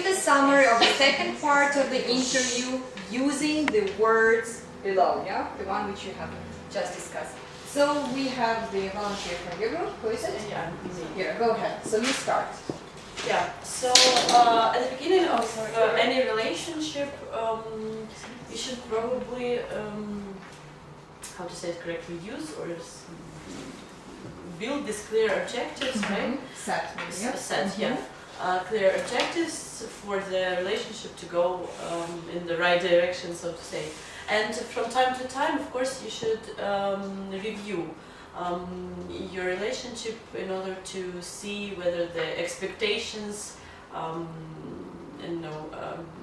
give the summary of the second part of the interview using the words below, yeah? The one which you have just discussed. So we have the volunteer from your group. Who is it? Yeah. Here, go ahead. So you start. Yeah. So at the beginning of any relationship, you should probably, how to say it correctly, use or build these clear objectives, right? Set. Set, yeah. Clear objectives for the relationship to go in the right direction, so to say. And from time to time, of course, you should review your relationship in order to see whether the expectations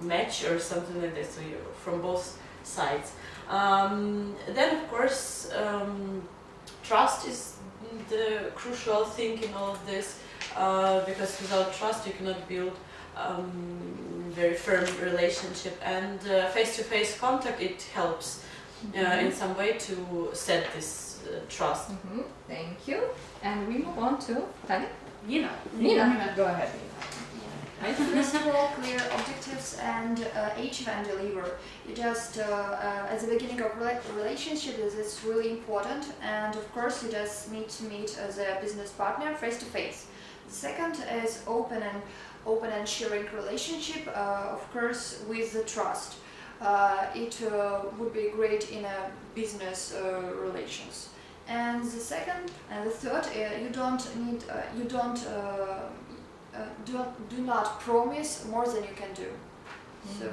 match or something like this, so from both sides. Then, of course, trust is the crucial thing in all of this, because without trust you cannot build very firm relationship, and face-to-face contact, it helps in some way to set this trust. Thank you. And we move on to Tanya. Nina. Go ahead. First of all, clear objectives and achieve and deliver. You just, at the beginning of relationship, this is really important, and of course you just need to meet as a business partner face to face. The second is open and sharing relationship, of course, with the trust. It would be great in a business relations. And the second and the third, do not promise more than you can do. So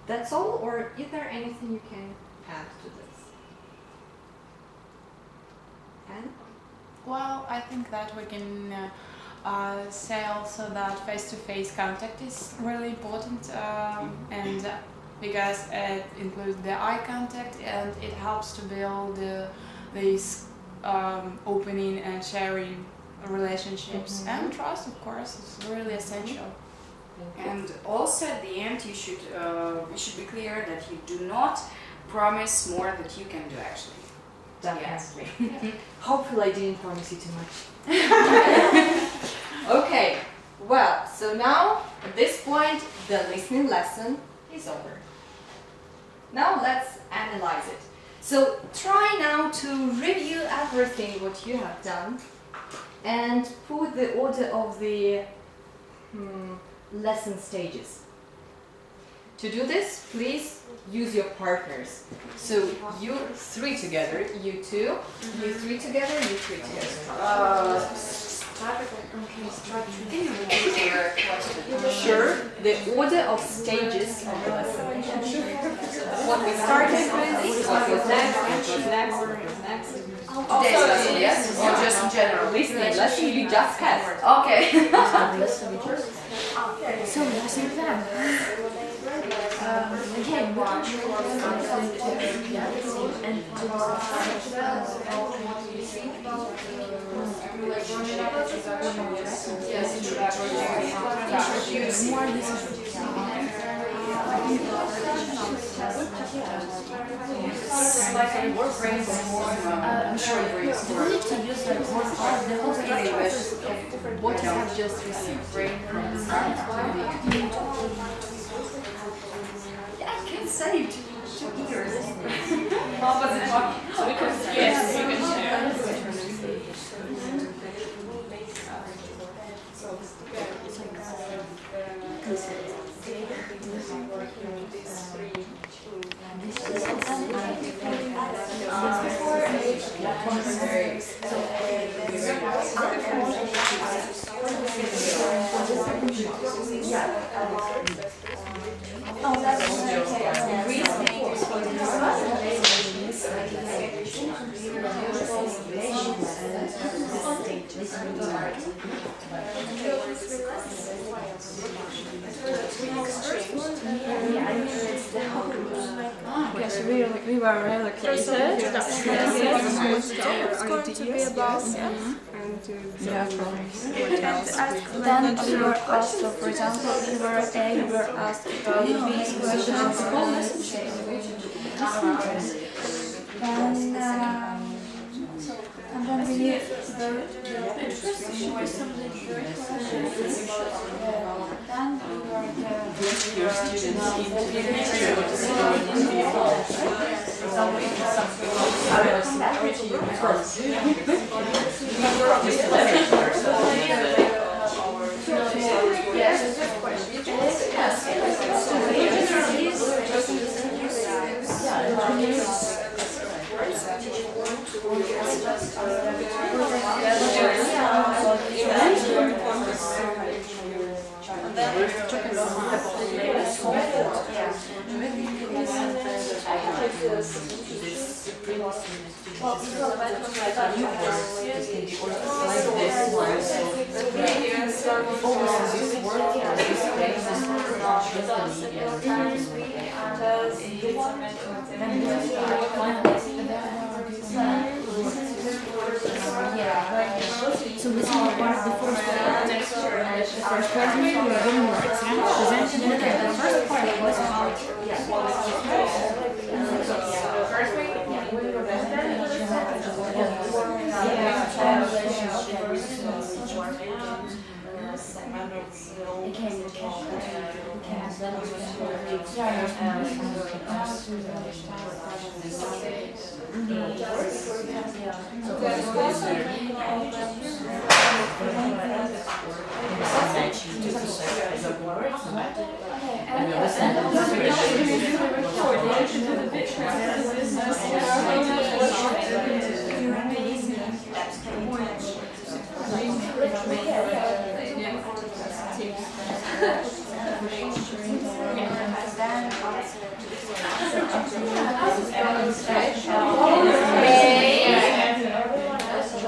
that's all, or is there anything you can add to this? And Well, I think that we can say also that face-to-face contact is really important, and because it includes the eye contact and it helps to build these opening and sharing relationships, and trust, of course, is really essential. And also at the end, you should be clear that you do not promise more that you can do actually. definitely. Hopefully I didn't promise you too much. Okay, well, so now at this point the listening lesson is over. Now let's analyze it. So try now to review everything what you have done and put the order of the lesson stages. To do this, please use your partners. So you three together, you two, you three together, you three together. Sure, the order of stages of the lesson. What we started with, what was next, what was next, what was next. Today's lesson, yes? Or just in general? Listening lesson you just had. Okay. so lesson plan. Again, I'm sure you we need to use the whole story of what you have just received. From the start to the end. I can say it to ears. Yes, you can share. Yes, we were relocated. It's going to be about Then we were asked, so for example, we were asked about these questions. And then really very interesting or something very then we were Your students into the future, what is going to be involved. So this is part of the first part. The first part we were doing words, presented the first part was about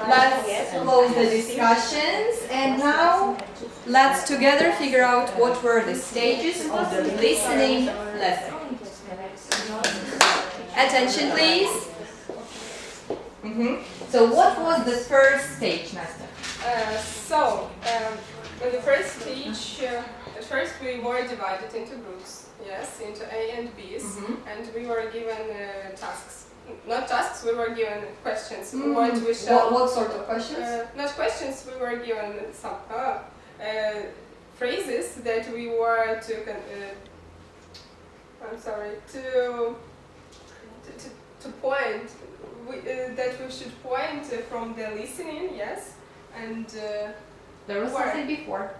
Let's close the discussions, and now let's together figure out what were the stages of the listening lesson. Attention, please. So what was the first stage, Nastya? In the first stage, at first we were divided into groups, yes, into A and B's, and we were given tasks. Not tasks, we were given questions. What we shall. What sort of questions? Not questions, we were given some phrases that we were to point, that we should point from the listening, yes, and There was something before.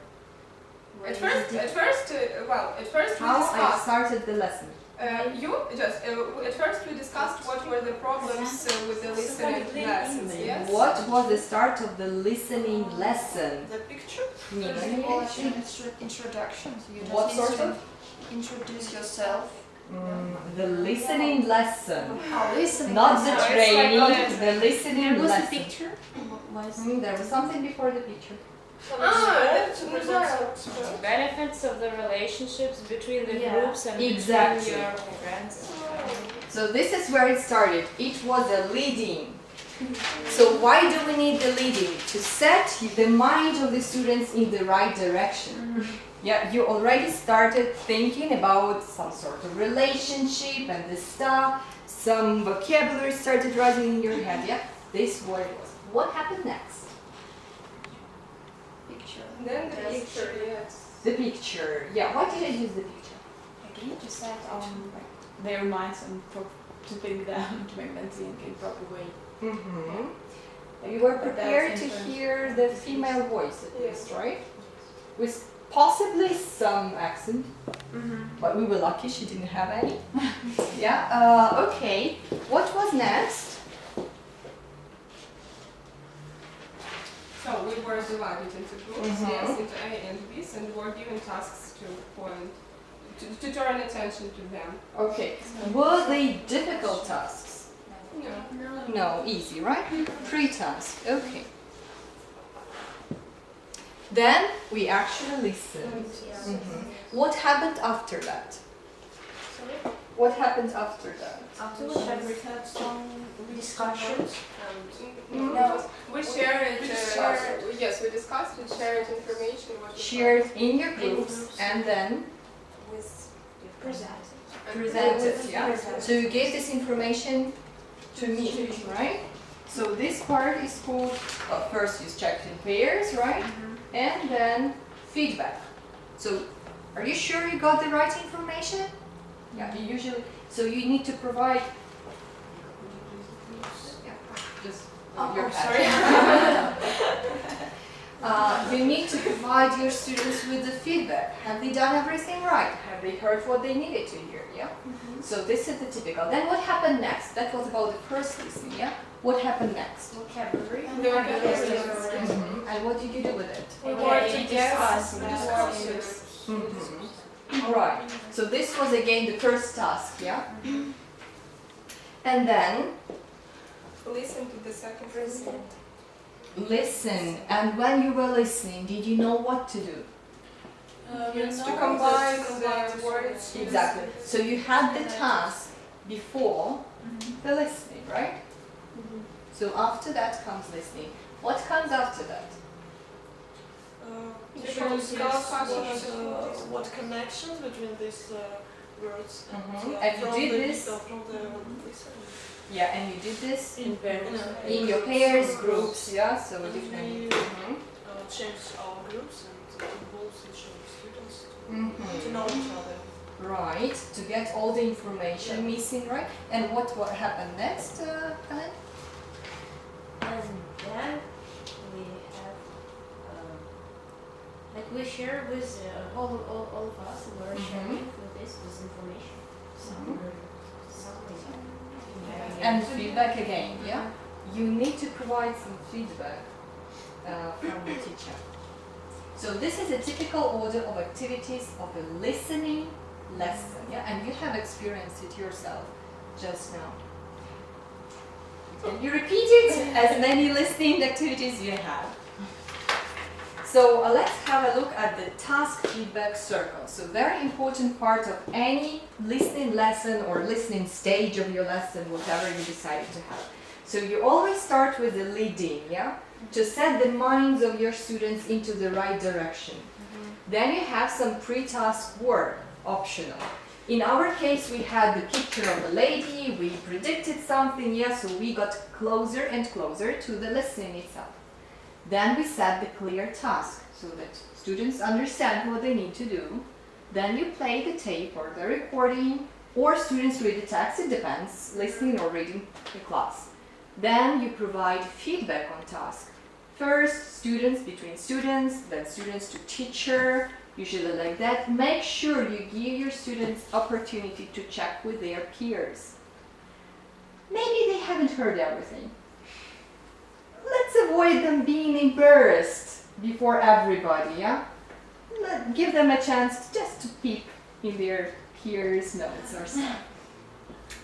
At first we How I discussed. started the lesson. At first we discussed what were the problems with the listening lessons, yes. What was the start of the listening lesson? The picture? First of all, I think it's introduction. So you just What need sort to of? introduce yourself. The listening lesson. Listening. Not the lesson. training, the listening There was a lesson. picture. Was There was something before the picture. Benefits of the relationships between the Yeah. groups and Exactly. between your friends. So this is where it started. It was a leading. So why do we need the leading? To set the mind of the students in the right direction. Yeah, you already started thinking about some sort of relationship and the stuff. Some vocabulary started rising in your head. Yeah, this is what it was. What happened next? Picture. Then the picture, yes. The picture. Yeah, why did I use the picture? Again, to set their minds and to think them, to make them think in proper way. You were But that's prepared to influence. hear the female voice at least, right? With possibly some accent, but we were lucky she didn't have any. Yeah, okay. What was next? So we were divided into groups, yes, into A and B's, and were given tasks to point, to turn attention to them. Okay. Were they difficult tasks? No. No, easy, right? Pre-task, okay. Then we actually listened. What happened after that? What happened after that? Afterwards, we had some discussions. No, we shared, yes, we discussed and shared information. What we Shared in your groups and then presented, yeah? So you gave this information to me, right? So this part is called, first you checked in pairs, right? And then feedback. So are you sure you got the right information? Yeah, you usually, so you need to provide, yeah, just your head. You need to provide your students with the feedback. Have they done everything right? Have they heard what they needed to hear? Yeah. So this is the typical. Then what happened next? That was about the first listening. Yeah. What happened next? Vocabulary. And what did you do with it? We were to discuss. Right. So this was again the first task. Yeah. And then Listen to the second person. listen. And when you were listening, did you know what to do? To combine the words. Exactly. So you had the task before the listening, right? So after that comes listening. What comes after that? What connections between these words And you from did the this? from the listening. Yeah, and you did this In pairs. in your pairs, groups, yeah? So And different. we change our groups and involve each of the students to know each other. Right, to get all the information missing, right? And what happened next, Ellen? And then we have, like we share with all of us, and we're sharing with this information. Something. And feedback again, yeah? You need to provide some feedback from the teacher. So this is a typical order of activities of a listening lesson, yeah? And you have experienced it yourself just now. And you repeat it as many listening activities you have. So let's have a look at the task feedback circle. So very important part of any listening lesson or listening stage of your lesson, whatever you decided to have. So you always start with the leading, yeah? To set the minds of your students into the right direction. Then you have some pre-task work, optional. In our case, we had the picture of the lady, we predicted something, yeah, so we got closer and closer to the listening itself. Then we set the clear task so that students understand what they need to do. Then you play the tape or the recording, or students read the text, it depends, listening or reading the class. Then you provide feedback on task. First, students between students, then students to teacher, usually like that. Make sure you give your students opportunity to check with their peers. Maybe they haven't heard everything. Let's avoid them being embarrassed before everybody, yeah? Give them a chance just to peek in their peers' notes or stuff.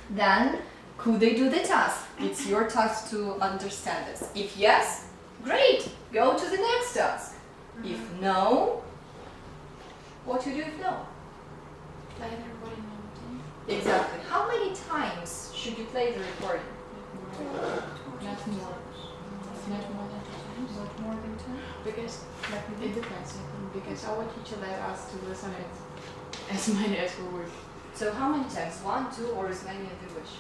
Then, could they do the task? It's your task to understand this. If yes, great, go to the next task. If no, what to do if no? Play the recording one more time. Exactly. How many times should you play the recording? Not more. Not more than 2 times. Not more than 2? Because it depends. Because our teacher let us to listen it as many as we wish. So how many times? 1, 2, or as many as you wish?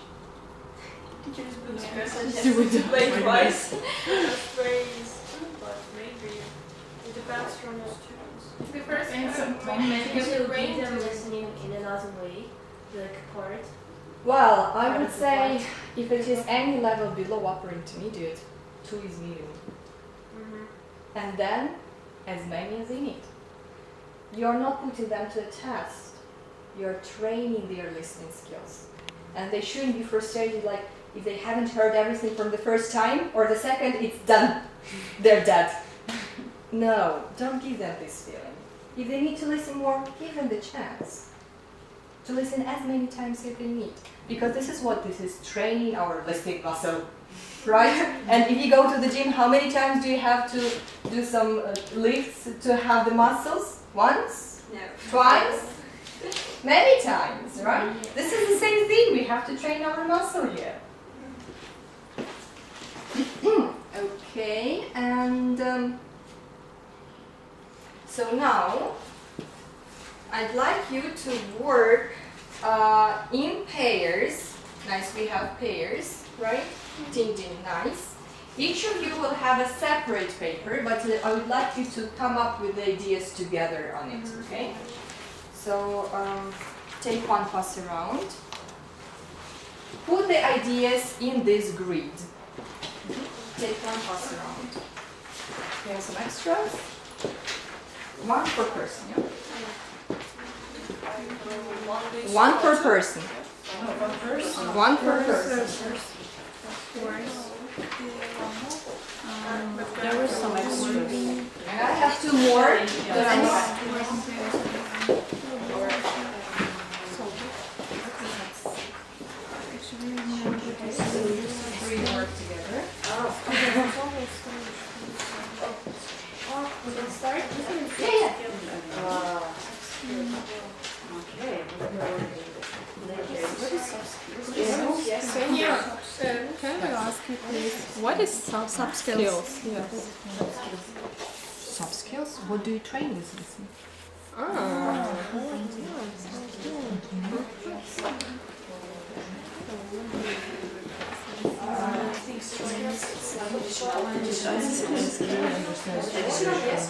Teachers would To play twice. Phrase, but maybe it depends from the students. The first And sometimes Maybe because to your give brain them to listening in another way, like part. Well, I Part would of the say part. if it is any level below upper intermediate, 2 is minimum. And then as many as they need. You're not putting them to a test. You're training their listening skills. And they shouldn't be frustrated like if they haven't heard everything from the first time or the second, it's done. They're dead. No, don't give them this feeling. If they need to listen more, give them the chance to listen as many times as they need. Because this is training our listening muscle, right? And if you go to the gym, how many times do you have to do some lifts to have the muscles? Once? Yeah. Twice? Many times, right? This is the same thing. We have to train our muscle here. Okay, and so now I'd like you to work in pairs. Nice, we have pairs, right? Ding ding, nice. Each of you will have a separate paper, but I would like you to come up with the ideas together on it, okay? So take one pass around. Put the ideas in this grid. Take one pass around. We have some extras. One per person, yeah? One per person. One per person. There were some extras. And I have two more. Three work together. We can start? Yeah. Okay. Can I ask you please, what is soft skills? Soft skills? What do you train with this? Yes.